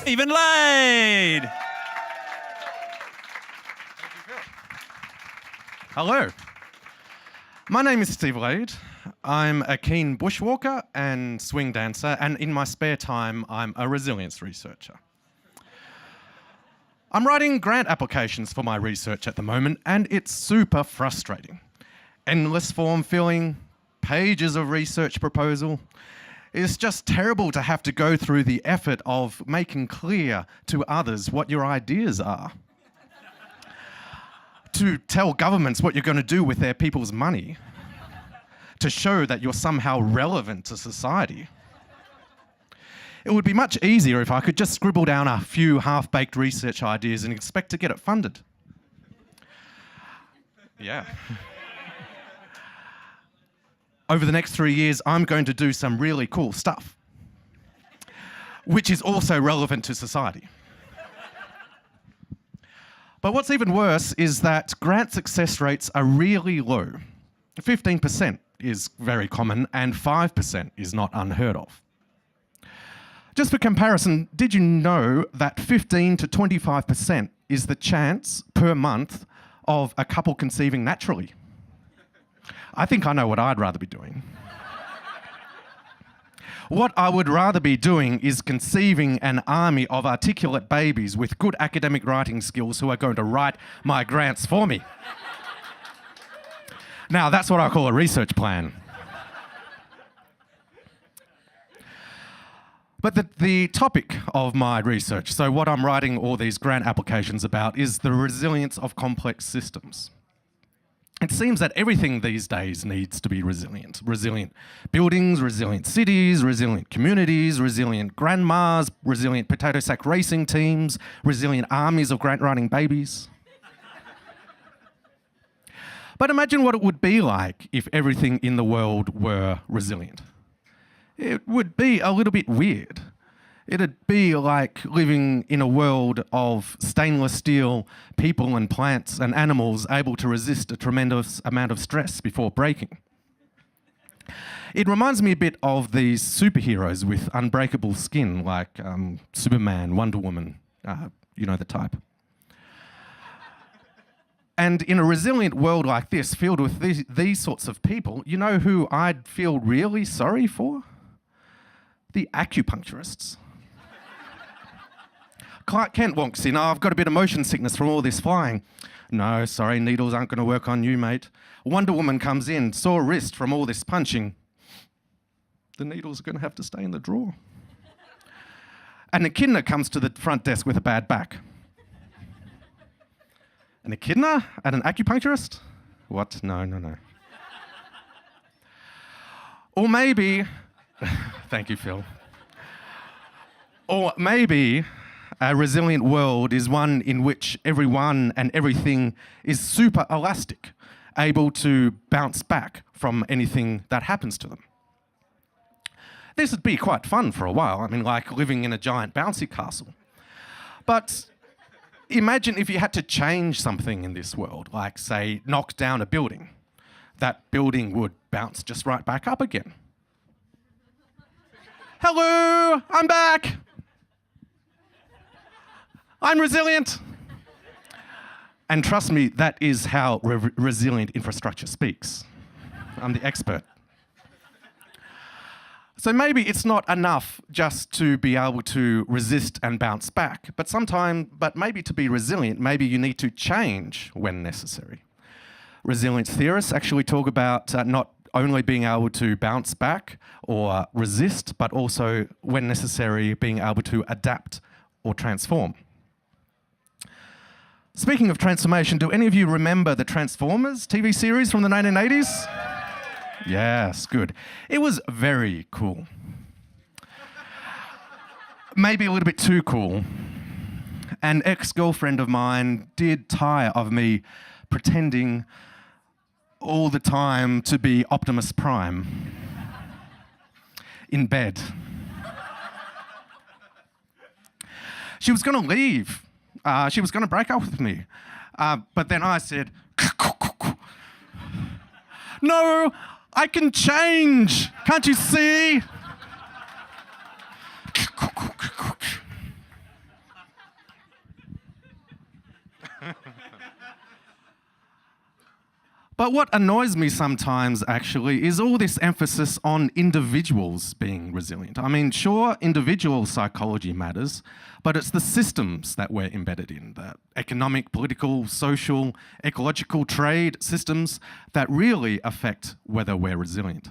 Even Lade. Hello. My name is Steve Lade. I'm a keen bushwalker and swing dancer, and in my spare time, I'm a resilience researcher. I'm writing grant applications for my research at the moment, and it's super frustrating. Endless form filling, pages of research proposal. It's just terrible to have to go through the effort of making clear to others what your ideas are. To tell governments what you're going to do with their people's money. To show that you're somehow relevant to society. It would be much easier if I could just scribble down a few half-baked research ideas and expect to get it funded. Yeah. Over the next 3 years, I'm going to do some really cool stuff, which is also relevant to society. But what's even worse is that grant success rates are really low. 15% is very common, and 5% is not unheard of. Just for comparison, did you know that 15 to 25% is the chance per month of a couple conceiving naturally? I think I know what I'd rather be doing. What I would rather be doing is conceiving an army of articulate babies with good academic writing skills who are going to write my grants for me. Now, that's what I call a research plan. But the topic of my research, so what I'm writing all these grant applications about, is the resilience of complex systems. It seems that everything these days needs to be resilient. Resilient buildings, resilient cities, resilient communities, resilient grandmas, resilient potato sack racing teams, resilient armies of grant-writing babies. But imagine what it would be like if everything in the world were resilient. It would be a little bit weird. It'd be like living in a world of stainless steel people and plants and animals able to resist a tremendous amount of stress before breaking. It reminds me a bit of these superheroes with unbreakable skin, like Superman, Wonder Woman, you know the type. And in a resilient world like this, filled with these sorts of people, you know who I'd feel really sorry for? The acupuncturists. Clark Kent walks in, I've got a bit of motion sickness from all this flying. No, sorry, needles aren't going to work on you, mate. Wonder Woman comes in, sore wrist from all this punching. The needles are going to have to stay in the drawer. An echidna comes to the front desk with a bad back. An echidna at an acupuncturist? What? No. Or maybe, thank you, Phil. Or maybe a resilient world is one in which everyone and everything is super elastic, able to bounce back from anything that happens to them. This would be quite fun for a while, I mean, like living in a giant bouncy castle. But imagine if you had to change something in this world, like, say, knock down a building. That building would bounce just right back up again. Hello, I'm back. I'm resilient. And trust me, that is how resilient infrastructure speaks. I'm the expert. So maybe it's not enough just to be able to resist and bounce back, but maybe to be resilient, maybe you need to change when necessary. Resilience theorists actually talk about not only being able to bounce back or resist, but also, when necessary, being able to adapt or transform. Speaking of transformation, do any of you remember the Transformers TV series from the 1980s? Yes, good. It was very cool. Maybe a little bit too cool. An ex-girlfriend of mine did tire of me pretending all the time to be Optimus Prime in bed. She was going to leave she was going to break up with me. But then I said, no, I can change. Can't you see? But what annoys me sometimes, actually, is all this emphasis on individuals being resilient. I mean, sure, individual psychology matters, but it's the systems that we're embedded in, the economic, political, social, ecological, trade systems that really affect whether we're resilient.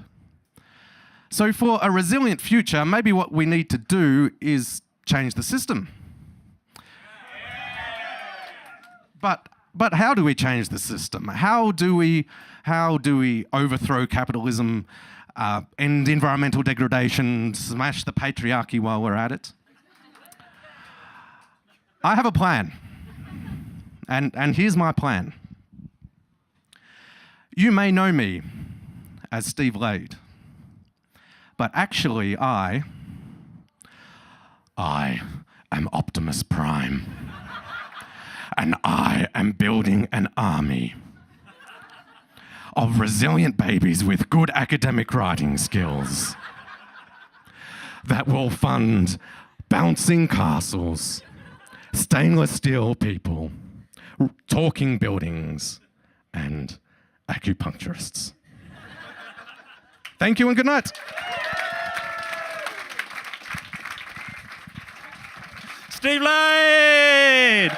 So for a resilient future, maybe what we need to do is change the system. But how do we change the system? How do we overthrow capitalism, end environmental degradation, smash the patriarchy while we're at it? I have a plan, and here's my plan. You may know me as Steve Lade, but actually I am Optimus Prime. And I am building an army of resilient babies with good academic writing skills that will fund bouncing castles, stainless steel people, talking buildings, and acupuncturists. Thank you and good night. Steve Lade!